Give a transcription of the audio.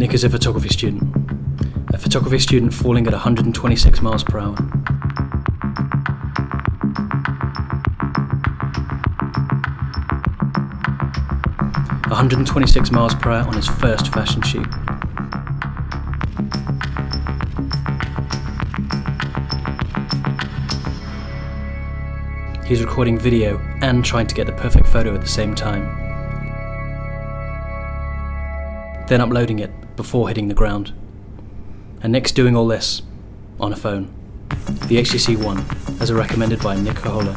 Nick is a photography student. A photography student falling at 126 miles per hour. "126 miles per hour on his first fashion shoot. He's recording video and trying to get the perfect photo at the same time. Then uploading it before hitting the ground. And Nick's doing all this on a phone. The HTC One, as recommended by Nick Hohola.